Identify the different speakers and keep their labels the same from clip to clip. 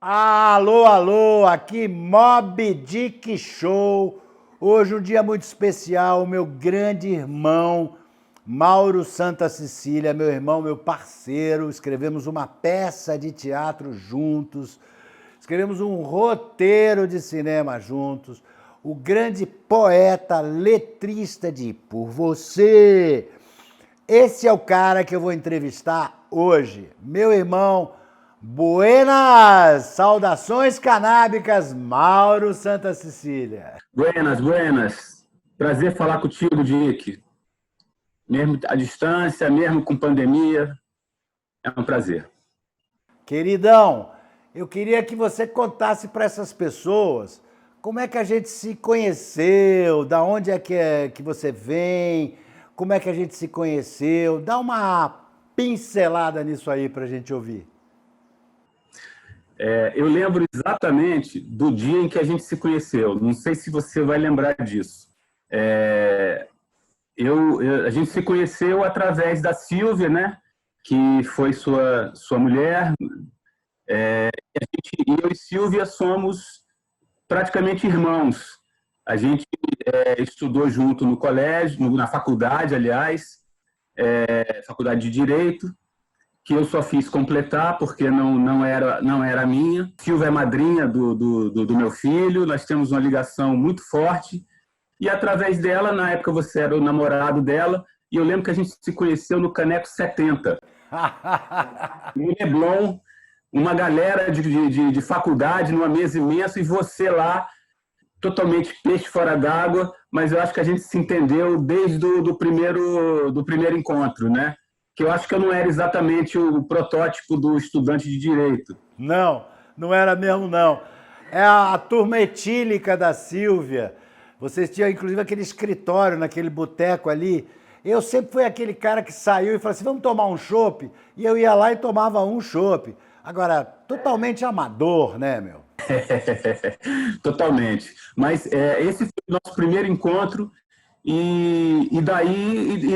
Speaker 1: Alô, alô, aqui Mob Dick Show. Hoje um dia muito especial, o meu grande irmão Mauro Santa Cecília, meu irmão, meu parceiro, escrevemos uma peça de teatro juntos, escrevemos um roteiro de cinema juntos, o grande poeta, letrista de Por Você. Esse é o cara que eu vou entrevistar hoje, meu irmão. Buenas! Saudações canábicas, Mauro Santa Cecília.
Speaker 2: Buenas, buenas. Prazer falar contigo, Dick. Mesmo à distância, mesmo com pandemia, é um prazer.
Speaker 1: Queridão, eu queria que você contasse para essas pessoas como é que a gente se conheceu, da onde é que você vem, como é que a gente se conheceu. Dá uma pincelada nisso aí para a gente ouvir.
Speaker 2: Eu lembro exatamente do dia em que a gente se conheceu. Não sei se você vai lembrar disso. A gente se conheceu através da Silvia, né? Que foi sua mulher. Eu e Silvia somos praticamente irmãos. A gente estudou junto no colégio, na faculdade, aliás, faculdade de Direito, que eu só fiz completar porque não era minha. Silvia é madrinha do meu filho, nós temos uma ligação muito forte. E através dela, na época você era o namorado dela, e eu lembro que a gente se conheceu no Caneco 70, no Leblon, uma galera de faculdade, numa mesa imensa, e você lá, totalmente peixe fora d'água, mas eu acho que a gente se entendeu desde do primeiro encontro, né? Que eu acho que eu não era exatamente o protótipo do estudante de direito.
Speaker 1: Não, não era mesmo não. É a turma etílica da Silvia. Vocês tinham inclusive aquele escritório naquele boteco ali. Eu sempre fui aquele cara que saiu e falou assim, vamos tomar um chopp? E eu ia lá e tomava um chopp. Agora, totalmente amador, né, meu?
Speaker 2: Totalmente. Mas esse foi o nosso primeiro encontro e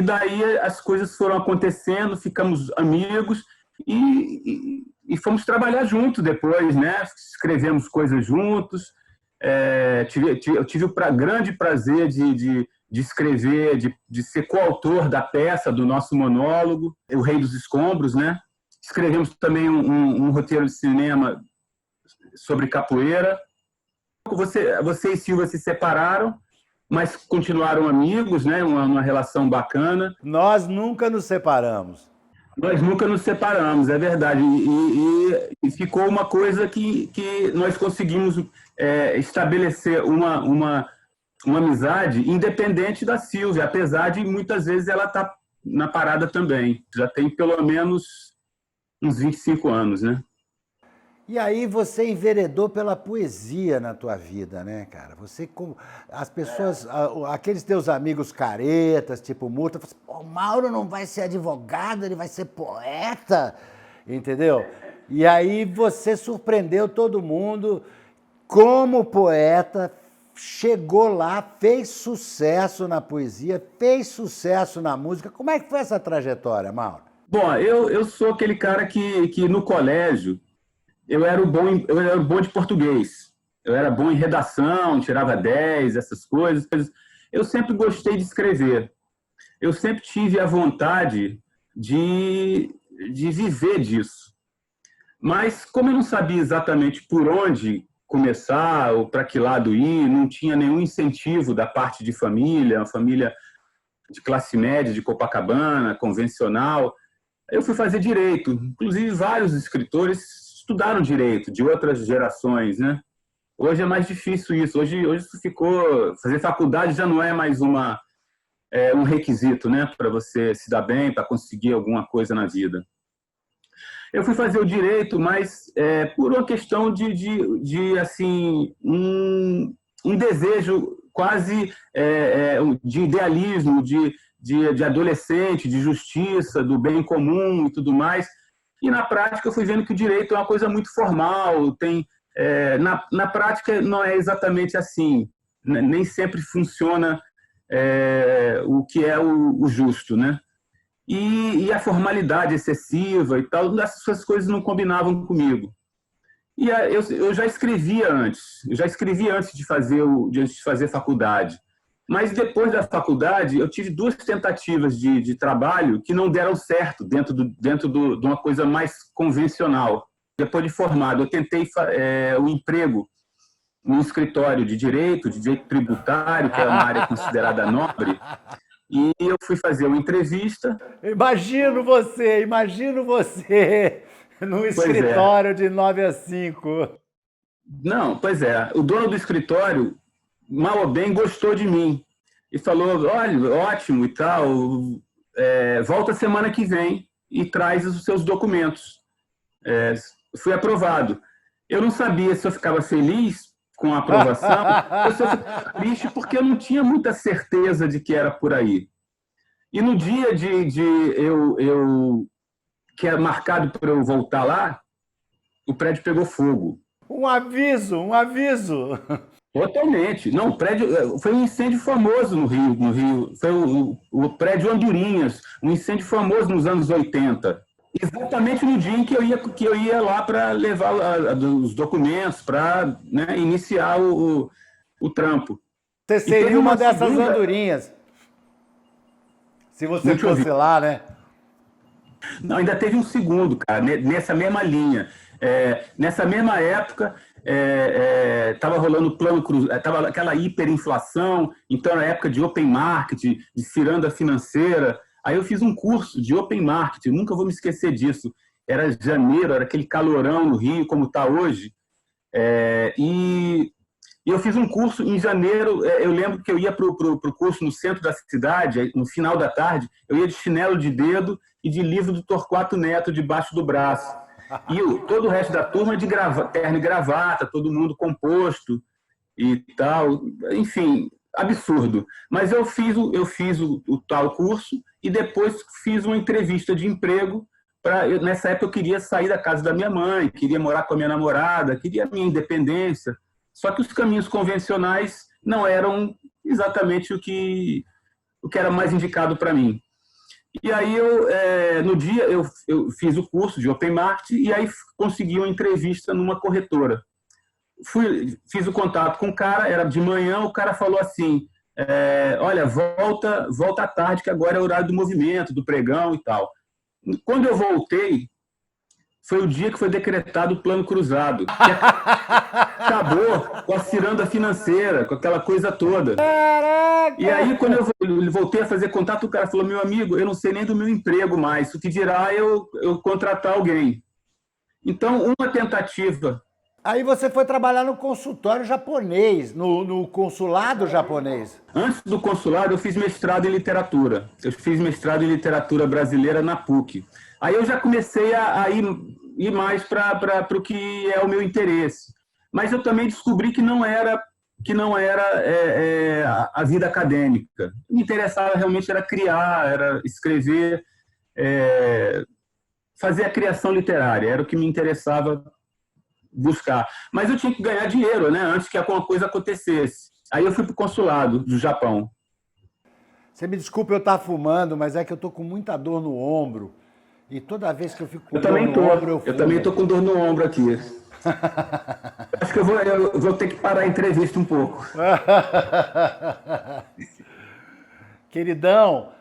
Speaker 2: daí as coisas foram acontecendo, ficamos amigos e fomos trabalhar juntos depois, né? Escrevemos coisas juntos. Eu tive o grande prazer de escrever, de ser coautor da peça, do nosso monólogo, O Rei dos Escombros, né? Escrevemos também um roteiro de cinema sobre capoeira. Você e Silvia se separaram, mas continuaram amigos, né? Uma relação bacana.
Speaker 1: Nós nunca nos separamos.
Speaker 2: Nós nunca nos separamos, é verdade. E ficou uma coisa que nós conseguimos estabelecer uma amizade independente da Silvia, apesar de muitas vezes ela estar na parada também. Já tem pelo menos uns 25 anos, né?
Speaker 1: E aí você enveredou pela poesia na tua vida, né, cara? As pessoas, aqueles teus amigos caretas, tipo Murta, falam assim, o Mauro não vai ser advogado, ele vai ser poeta, entendeu? E aí você surpreendeu todo mundo como poeta, chegou lá, fez sucesso na poesia, fez sucesso na música. Como é que foi essa trajetória, Mauro?
Speaker 2: Bom, eu sou aquele cara que no colégio eu era bom de português. Eu era bom em redação, tirava 10, essas coisas. Eu sempre gostei de escrever. Eu sempre tive a vontade de viver disso. Mas, como eu não sabia exatamente por onde começar ou para que lado ir, não tinha nenhum incentivo da parte de família, uma família de classe média, de Copacabana, convencional, eu fui fazer direito. Inclusive, vários escritores estudaram direito, de outras gerações, né? Hoje é mais difícil isso. Hoje isso ficou... Fazer faculdade já não é mais um requisito, né? Para você se dar bem, para conseguir alguma coisa na vida. Eu fui fazer o direito, mas por uma questão de assim, um desejo quase de idealismo, de adolescente, de justiça, do bem comum e tudo mais. E na prática eu fui vendo que o direito é uma coisa muito formal, na prática não é exatamente assim, nem sempre funciona o que é o justo, né? E a formalidade excessiva e tal, essas coisas não combinavam comigo. E eu já escrevia antes, antes de fazer faculdade. Mas depois da faculdade, eu tive 2 tentativas de trabalho que não deram certo de uma coisa mais convencional. Depois de formado, eu tentei um emprego num escritório de direito tributário, que é uma área considerada nobre, e eu fui fazer uma entrevista.
Speaker 1: Imagino você num
Speaker 2: Pois é.
Speaker 1: escritório de 9 às 5.
Speaker 2: Não, pois é. O dono do escritório, mal ou bem, gostou de mim. E falou, olha, ótimo e tal, volta semana que vem e traz os seus documentos. Fui aprovado. Eu não sabia se eu ficava feliz com a aprovação ou se eu ficava triste, porque eu não tinha muita certeza de que era por aí. E no dia que era marcado para eu voltar lá, o prédio pegou fogo.
Speaker 1: Um aviso.
Speaker 2: Totalmente. Não, o prédio foi um incêndio famoso no Rio. Foi o prédio Andorinhas, um incêndio famoso nos anos 80. Exatamente no dia em que eu ia lá para levar os documentos, para, né, iniciar o trampo.
Speaker 1: Você seria uma dessas andorinhas. Se você fosse lá, né?
Speaker 2: Não, ainda teve um segundo, cara, nessa mesma linha. Nessa mesma época, estava rolando o plano cruzado, estava aquela hiperinflação, então era época de open market, de ciranda financeira. Aí eu fiz um curso de open market, nunca vou me esquecer disso. Era janeiro, era aquele calorão no Rio, como está hoje. E eu fiz um curso em janeiro. Eu lembro que eu ia para o curso no centro da cidade, no final da tarde, eu ia de chinelo de dedo e de livro do Torquato Neto debaixo do braço. E todo o resto da turma de terno e gravata, todo mundo composto e tal. Enfim, absurdo. Mas eu fiz o tal curso e depois fiz uma entrevista de emprego. Nessa época eu queria sair da casa da minha mãe, queria morar com a minha namorada, queria a minha independência. Só que os caminhos convencionais não eram exatamente o que era mais indicado para mim. E aí, no dia, eu fiz o curso de Open Market e aí consegui uma entrevista numa corretora. Fiz o contato com o cara, era de manhã, o cara falou assim, olha, volta à tarde, que agora é o horário do movimento, do pregão e tal. Quando eu voltei, foi o dia que foi decretado o plano cruzado, que acabou com a ciranda financeira, com aquela coisa toda.
Speaker 1: Caraca!
Speaker 2: E aí, quando eu voltei a fazer contato, o cara falou, meu amigo, eu não sei nem do meu emprego mais, o que dirá eu contratar alguém. Então, uma tentativa.
Speaker 1: Aí você foi trabalhar no consultório japonês, no consulado japonês.
Speaker 2: Antes do consulado, eu fiz mestrado em literatura. Eu fiz mestrado em literatura brasileira na PUC. Aí eu já comecei a ir mais para o que é o meu interesse. Mas eu também descobri que não era a vida acadêmica. O que me interessava realmente era criar, era escrever, fazer a criação literária. Era o que me interessava buscar. Mas eu tinha que ganhar dinheiro, né, antes que alguma coisa acontecesse. Aí eu fui para o consulado do Japão.
Speaker 1: Você me desculpa eu estar fumando, mas é que eu tô com muita dor no ombro. E toda vez que eu fico com dor no ombro, eu fumo.
Speaker 2: Eu também estou com dor no ombro aqui. Acho que eu vou ter que parar a entrevista um pouco.
Speaker 1: Queridão,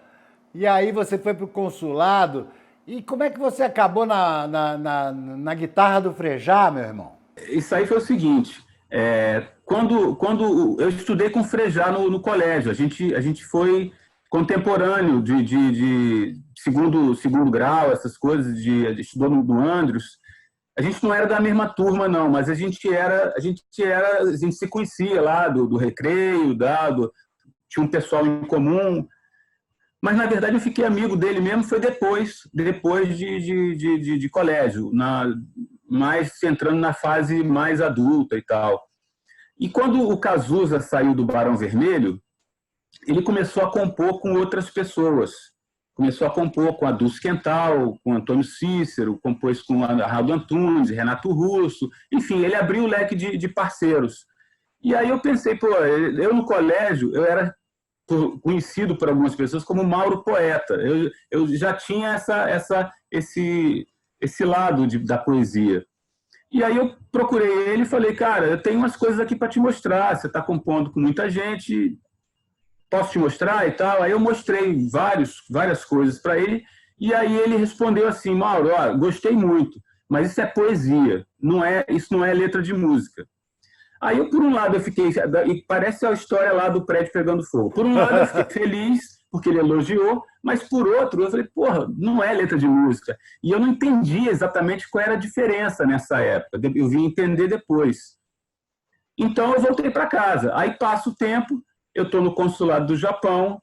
Speaker 1: e aí você foi para o consulado. E como é que você acabou na guitarra do Frejá, meu irmão?
Speaker 2: Isso aí foi o seguinte, quando eu estudei com o Frejá no colégio, a gente foi contemporâneo de segundo grau, essas coisas, estudou no Andrews. A gente não era da mesma turma, não, mas a gente se conhecia lá do recreio, tinha um pessoal em comum. Mas, na verdade, eu fiquei amigo dele mesmo, foi depois de colégio, mais entrando na fase mais adulta e tal. E quando o Cazuza saiu do Barão Vermelho, ele começou a compor com outras pessoas. Começou a compor com a Dulce Quental, com Antônio Cícero, compôs com Arnaldo Antunes, Renato Russo. Enfim, ele abriu o leque de parceiros. E aí eu pensei, eu no colégio, eu era conhecido por algumas pessoas como Mauro Poeta. Eu já tinha esse lado da poesia. E aí eu procurei ele e falei, cara, eu tenho umas coisas aqui para te mostrar, você está compondo com muita gente, posso te mostrar e tal? Aí eu mostrei várias coisas para ele, e aí ele respondeu assim, Mauro, ó, gostei muito, mas isso é poesia, isso não é letra de música. Aí, por um lado, eu fiquei... E parece a história lá do prédio pegando fogo. Por um lado, eu fiquei feliz, porque ele elogiou, mas, por outro, eu falei, porra, não é letra de música. E eu não entendi exatamente qual era a diferença nessa época. Eu vim entender depois. Então, eu voltei para casa. Aí, passa o tempo, eu estou no consulado do Japão,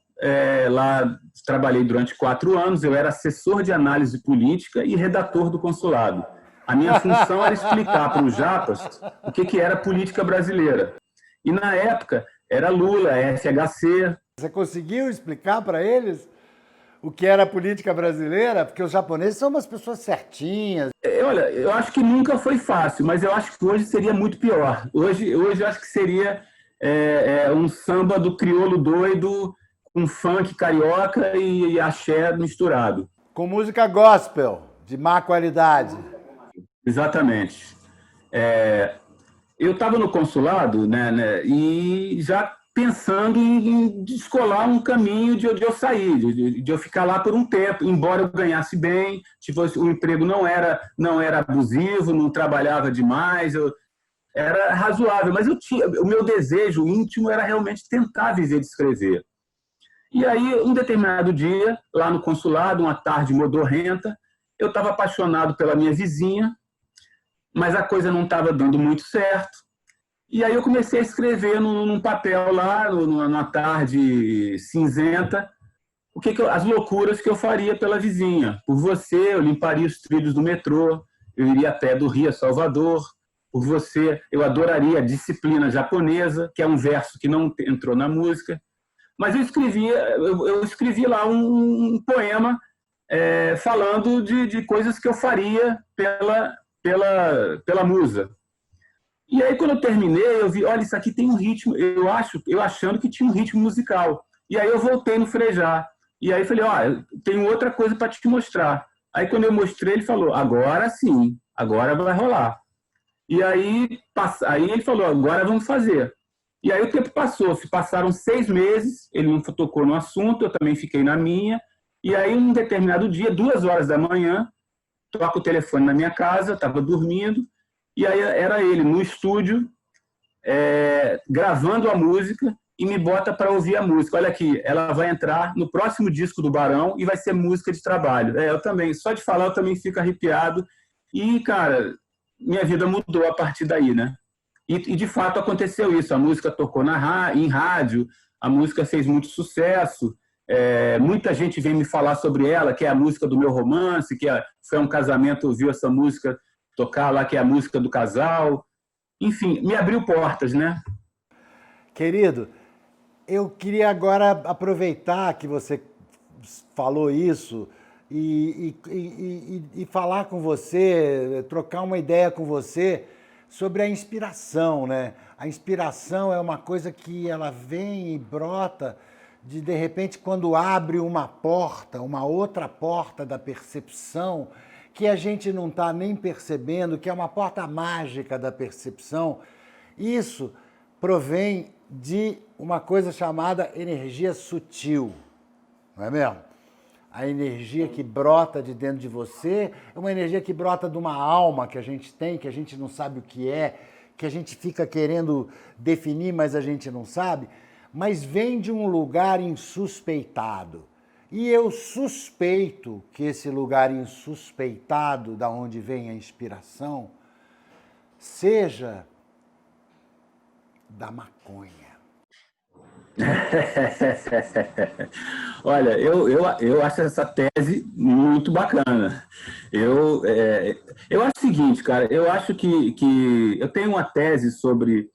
Speaker 2: lá trabalhei durante 4 anos, eu era assessor de análise política e redator do consulado. A minha função era explicar para os japas o que era política brasileira. E, na época, era Lula, FHC.
Speaker 1: Você conseguiu explicar para eles o que era a política brasileira? Porque os japoneses são umas pessoas certinhas.
Speaker 2: Olha, eu acho que nunca foi fácil, mas eu acho que hoje seria muito pior. Hoje eu acho que seria um samba do crioulo doido com funk carioca e axé misturado.
Speaker 1: Com música gospel, de má qualidade.
Speaker 2: Exatamente. Eu estava no consulado, né, e já pensando em descolar um caminho de eu sair, de eu ficar lá por um tempo, embora eu ganhasse bem, tipo, o emprego não era abusivo, não trabalhava demais, era razoável, mas o meu desejo íntimo era realmente tentar viver de escrever. E aí, um determinado dia, lá no consulado, uma tarde modorrenta, eu estava apaixonado pela minha vizinha, mas a coisa não estava dando muito certo. E aí eu comecei a escrever num papel lá, numa tarde cinzenta, as loucuras que eu faria pela vizinha. Por você, eu limparia os trilhos do metrô, eu iria a pé do Rio a Salvador. Por você, eu adoraria a disciplina japonesa, que é um verso que não entrou na música. Mas eu escrevi lá um poema falando de coisas que eu faria pela musa. E aí, quando eu terminei, eu vi, olha, isso aqui tem um ritmo, eu achando que tinha um ritmo musical. E aí eu voltei no Frejá. E aí falei, ó, tenho outra coisa para te mostrar. Aí quando eu mostrei, ele falou, agora sim, agora vai rolar. E aí ele falou, agora vamos fazer. E aí o tempo passou, passaram 6 meses, ele não tocou no assunto, eu também fiquei na minha. E aí, um determinado dia, 2 horas da manhã, toca o telefone na minha casa, eu estava dormindo, e aí era ele no estúdio, gravando a música, e me bota para ouvir a música. Olha aqui, ela vai entrar no próximo disco do Barão e vai ser música de trabalho. Eu também, só de falar eu também fico arrepiado. E, cara, minha vida mudou a partir daí, né? E de fato aconteceu isso. A música tocou em rádio, a música fez muito sucesso. Muita gente vem me falar sobre ela, que é a música do meu romance, foi um casamento, ouviu essa música tocar lá, que é a música do casal. Enfim, me abriu portas, né?
Speaker 1: Querido, eu queria agora aproveitar que você falou isso e falar com você, trocar uma ideia com você sobre a inspiração, né? A inspiração é uma coisa que ela vem e brota de repente, quando abre uma porta, uma outra porta da percepção, que a gente não está nem percebendo, que é uma porta mágica da percepção. Isso provém de uma coisa chamada energia sutil, não é mesmo? A energia que brota de dentro de você é uma energia que brota de uma alma que a gente tem, que a gente não sabe o que a gente fica querendo definir, mas a gente não sabe, mas vem de um lugar insuspeitado. E eu suspeito que esse lugar insuspeitado, da onde vem a inspiração, seja da maconha.
Speaker 2: Olha, eu acho essa tese muito bacana. Eu acho o seguinte, cara, eu acho que eu tenho uma tese sobre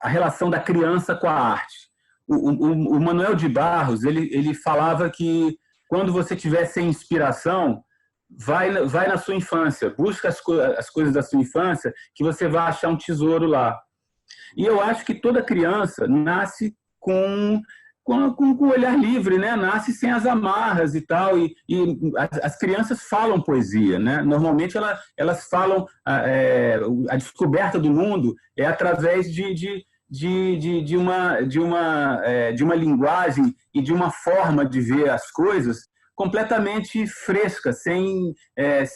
Speaker 2: a relação da criança com a arte. O Manuel de Barros, ele falava que quando você tiver sem inspiração, vai na sua infância, busca as coisas da sua infância, que você vai achar um tesouro lá. E eu acho que toda criança nasce com com o olhar livre, né? Nasce sem as amarras e tal, e as crianças falam poesia, né? Normalmente elas falam, a descoberta do mundo é através de uma linguagem e de uma forma de ver as coisas completamente fresca, sem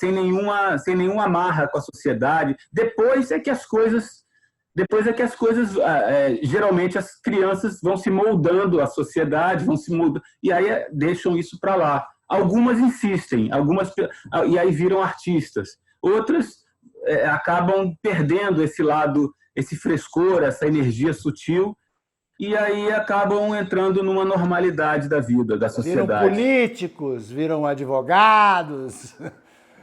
Speaker 2: nenhuma amarra com a sociedade. Geralmente as crianças vão se moldando à sociedade, vão se moldando, e aí deixam isso para lá. Algumas insistem, e aí viram artistas. Outras acabam perdendo esse lado, esse frescor, essa energia sutil, e aí acabam entrando numa normalidade da vida, da sociedade.
Speaker 1: Viram políticos, viram advogados.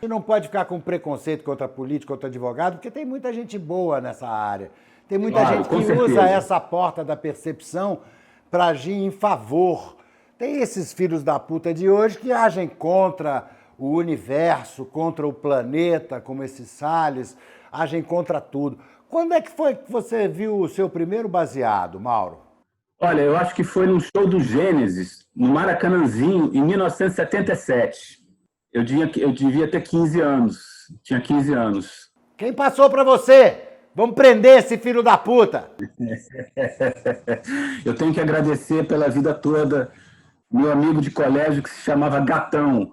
Speaker 1: E não pode ficar com preconceito contra político, contra advogado, porque tem muita gente boa nessa área. Tem muita gente que usa essa porta da percepção para agir em favor. Tem esses filhos da puta de hoje que agem contra o universo, contra o planeta, como esses Salles, agem contra tudo. Quando é que foi que você viu o seu primeiro baseado, Mauro?
Speaker 2: Olha, eu acho que foi num show do Gênesis, no Maracanãzinho, em 1977. Eu devia ter 15 anos. Tinha 15 anos.
Speaker 1: Quem passou para você? Vamos prender esse filho da puta!
Speaker 2: Eu tenho que agradecer pela vida toda meu amigo de colégio que se chamava Gatão.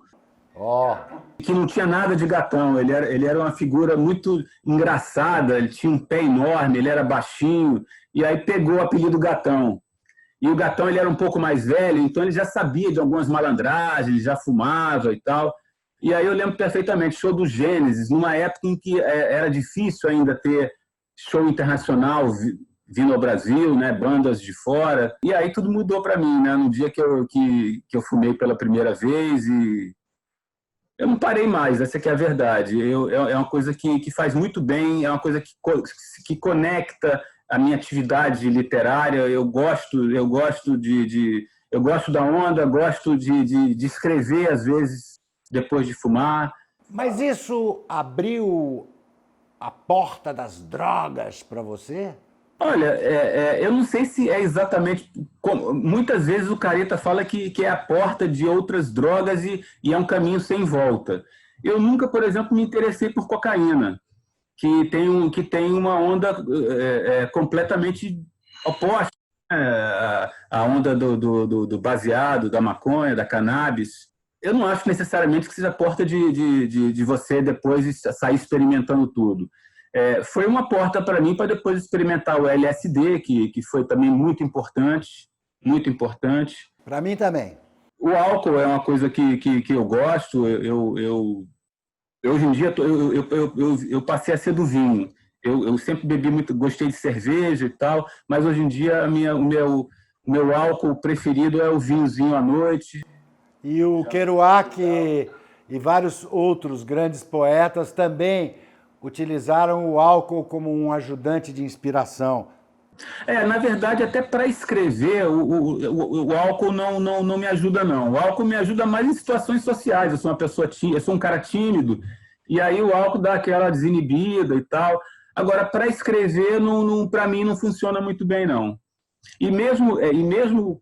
Speaker 2: Que não tinha nada de gatão. Ele era uma figura muito engraçada, ele tinha um pé enorme, ele era baixinho, e aí pegou o apelido Gatão. E o Gatão ele era um pouco mais velho, então ele já sabia de algumas malandragens, já fumava e tal. E aí eu lembro perfeitamente, show do Gênesis, numa época em que era difícil ainda ter show internacional vindo ao Brasil, né, bandas de fora. E aí tudo mudou para mim, né, no dia que eu fumei pela primeira vez, e eu não parei mais, essa que é a verdade. É uma coisa que faz muito bem, é uma coisa que conecta a minha atividade literária. Eu gosto da onda, gosto de escrever, às vezes, depois de fumar.
Speaker 1: Mas isso abriu a porta das drogas para você?
Speaker 2: Olha, eu não sei se é exatamente... Muitas vezes o Careta fala que é a porta de outras drogas e é um caminho sem volta. Eu nunca, por exemplo, me interessei por cocaína, que tem uma onda completamente oposta, né? A onda do baseado, da maconha, da cannabis. Eu não acho necessariamente que seja a porta de você depois sair experimentando tudo. Foi uma porta para mim para depois experimentar o LSD, que foi também muito importante, muito importante.
Speaker 1: Para mim também.
Speaker 2: O álcool é uma coisa que eu gosto. Hoje em dia eu passei a ser do vinho. Eu sempre bebi muito, gostei de cerveja e tal, mas hoje em dia o meu álcool preferido é o vinhozinho à noite.
Speaker 1: E o Kerouac e vários outros grandes poetas também utilizaram o álcool como um ajudante de inspiração.
Speaker 2: Na verdade, até para escrever, o álcool não me ajuda, não. O álcool me ajuda mais em situações sociais. Eu sou um cara tímido, e aí o álcool dá aquela desinibida e tal. Agora, para escrever, para mim, não funciona muito bem, não. E mesmo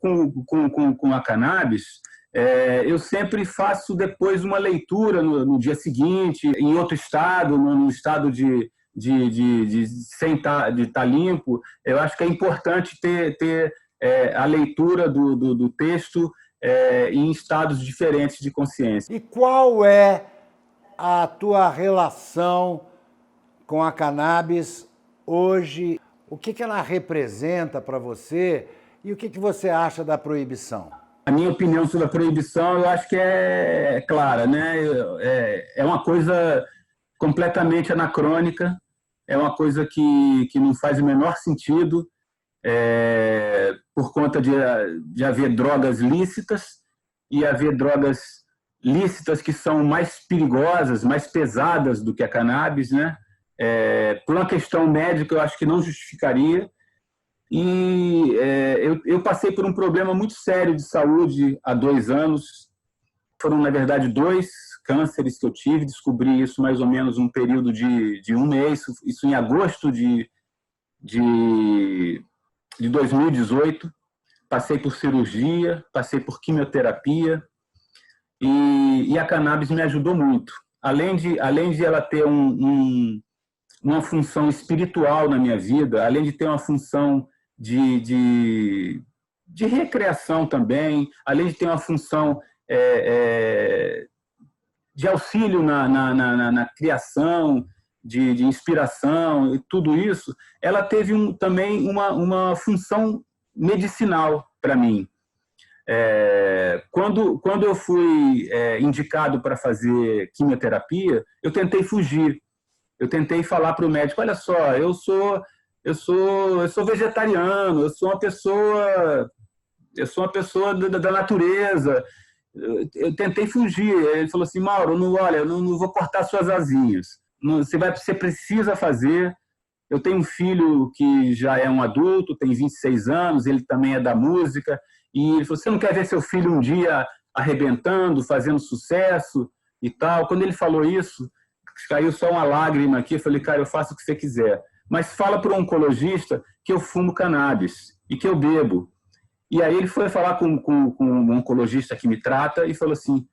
Speaker 2: com a cannabis, eu sempre faço depois uma leitura no dia seguinte, em outro estado, no estado de estar limpo. Eu acho que é importante ter a leitura do texto em estados diferentes de consciência.
Speaker 1: E qual é a tua relação com a cannabis hoje? O que ela representa para você e o que você acha da proibição?
Speaker 2: A minha opinião sobre a proibição, eu acho que é clara, né? É uma coisa completamente anacrônica, é uma coisa que não faz o menor sentido, por conta de haver drogas lícitas e haver drogas lícitas que são mais perigosas, mais pesadas do que a cannabis, né? Por uma questão médica, eu acho que não justificaria. E eu passei por um problema muito sério de saúde há 2 anos. Foram, na verdade, 2 cânceres que eu tive. Descobri isso mais ou menos um período de 1 mês, isso em agosto de 2018. passei por cirurgia, passei por quimioterapia, e a cannabis me ajudou muito. Além de ela ter uma função espiritual na minha vida, além de ter uma função de recreação também, além de ter uma função de auxílio na criação, de inspiração, e tudo isso, ela teve também uma função medicinal para mim. Quando eu fui indicado para fazer quimioterapia, eu tentei fugir. Eu tentei falar para o médico: olha só, eu sou vegetariano, eu sou uma pessoa da natureza. Eu tentei fugir. Ele falou assim: Mauro, olha, eu não vou cortar suas asinhas. Você precisa fazer. Eu tenho um filho que já é um adulto, tem 26 anos, ele também é da música. E ele falou: você não quer ver seu filho um dia arrebentando, fazendo sucesso e tal? Quando ele falou isso, caiu só uma lágrima aqui. Eu falei: cara, eu faço o que você quiser, mas fala para o oncologista que eu fumo cannabis e que eu bebo. E aí ele foi falar com um oncologista que me trata e falou assim,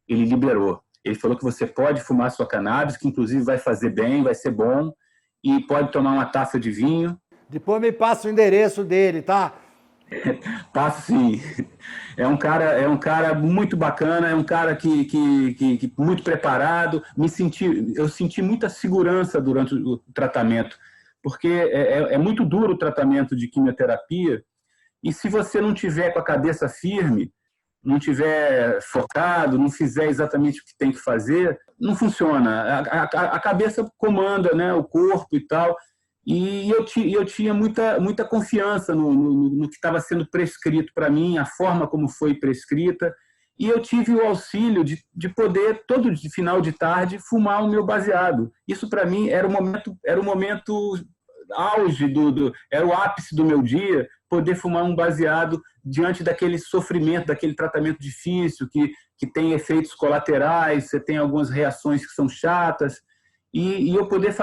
Speaker 2: ele liberou. Ele falou que você pode fumar sua cannabis, que inclusive vai fazer bem, vai ser bom, e pode tomar uma taça de vinho.
Speaker 1: Depois me passa o endereço dele, tá?
Speaker 2: Passo sim. É um cara muito bacana, é um cara que muito preparado. Eu senti muita segurança durante o tratamento, porque é muito duro o tratamento de quimioterapia, e se você não tiver com a cabeça firme, não tiver focado, não fizer exatamente o que tem que fazer, não funciona. A cabeça comanda, né, o corpo e tal. E eu tinha muita confiança no que estava sendo prescrito para mim, a forma como foi prescrita. E eu tive o auxílio de poder, todo final de tarde, fumar o meu baseado. Isso, para mim, era o momento auge, era o ápice do meu dia, poder fumar um baseado diante daquele sofrimento, daquele tratamento difícil, que tem efeitos colaterais, você tem algumas reações que são chatas. E eu poder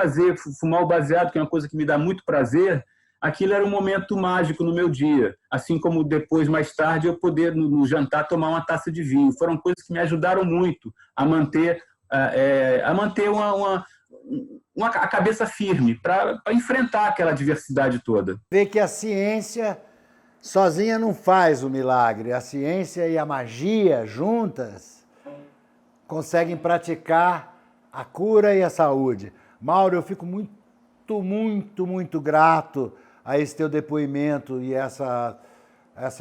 Speaker 2: fumar o baseado, que é uma coisa que me dá muito prazer, aquilo era um momento mágico no meu dia. Assim como depois, mais tarde, eu poder, no jantar, tomar uma taça de vinho. Foram coisas que me ajudaram muito a manter a cabeça firme, para enfrentar aquela diversidade toda.
Speaker 1: Vê que a ciência sozinha não faz o milagre. A ciência e a magia juntas conseguem praticar a cura e a saúde. Mauro, eu fico muito, muito, muito grato a esse teu depoimento e essa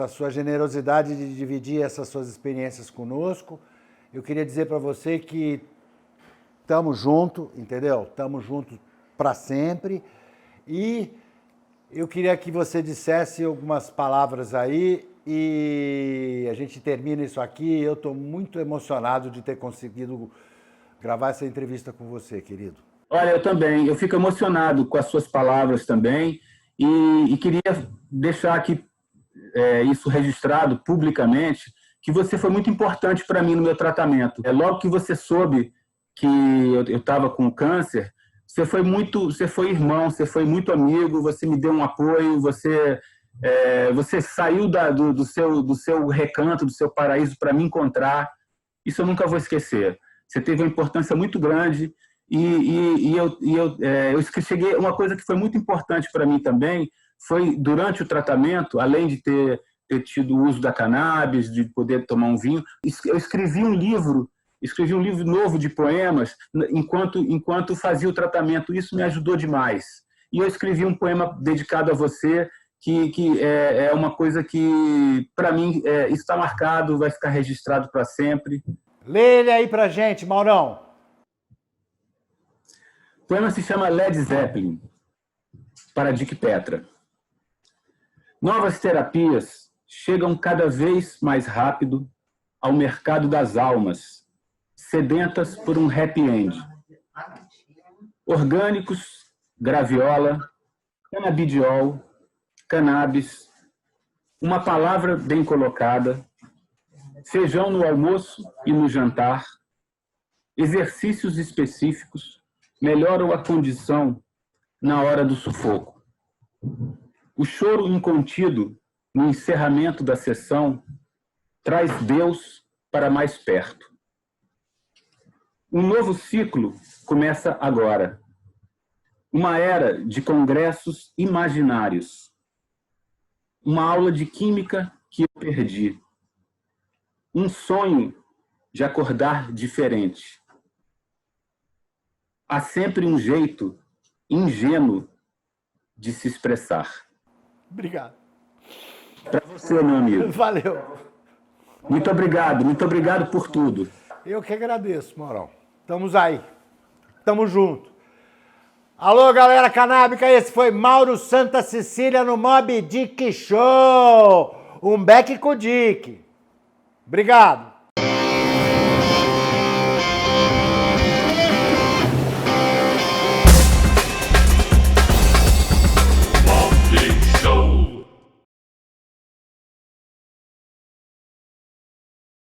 Speaker 1: sua generosidade de dividir essas suas experiências conosco. Eu queria dizer para você que estamos juntos, entendeu? Estamos juntos para sempre. E eu queria que você dissesse algumas palavras aí e a gente termina isso aqui. Eu estou muito emocionado de ter conseguido gravar essa entrevista com você, querido.
Speaker 2: Olha, eu também. Eu fico emocionado com as suas palavras também e queria deixar aqui isso registrado publicamente, que você foi muito importante para mim no meu tratamento. Logo que você soube que eu estava com câncer, você foi irmão, você foi muito amigo, você me deu um apoio, você saiu do seu recanto, do seu paraíso para me encontrar. Isso eu nunca vou esquecer. Você teve uma importância muito grande eu cheguei. Uma coisa que foi muito importante para mim também foi, durante o tratamento, além de ter tido o uso da cannabis, de poder tomar um vinho, eu escrevi um livro novo de poemas enquanto fazia o tratamento. Isso me ajudou demais. E eu escrevi um poema dedicado a você, que é uma coisa que, para mim, está marcado, vai ficar registrado para sempre.
Speaker 1: Lê ele aí pra gente, Maurão.
Speaker 2: O poema se chama Led Zeppelin, para Dick Petra. Novas terapias chegam cada vez mais rápido ao mercado das almas, sedentas por um happy end. Orgânicos, graviola, canabidiol, cannabis, uma palavra bem colocada, feijão no almoço e no jantar, exercícios específicos melhoram a condição na hora do sufoco. O choro incontido no encerramento da sessão, traz Deus para mais perto. Um novo ciclo começa agora. Uma era de congressos imaginários. Uma aula de química que eu perdi. Um sonho de acordar diferente. Há sempre um jeito ingênuo de se expressar.
Speaker 1: Obrigado.
Speaker 2: Para você, meu amigo.
Speaker 1: Valeu.
Speaker 2: Muito obrigado por tudo.
Speaker 1: Eu que agradeço, Maurão. Estamos aí. Tamo junto. Alô, galera canábica, esse foi Mauro Santa Cecília no Mob Dick Show. Um beck com o Dick. Obrigado.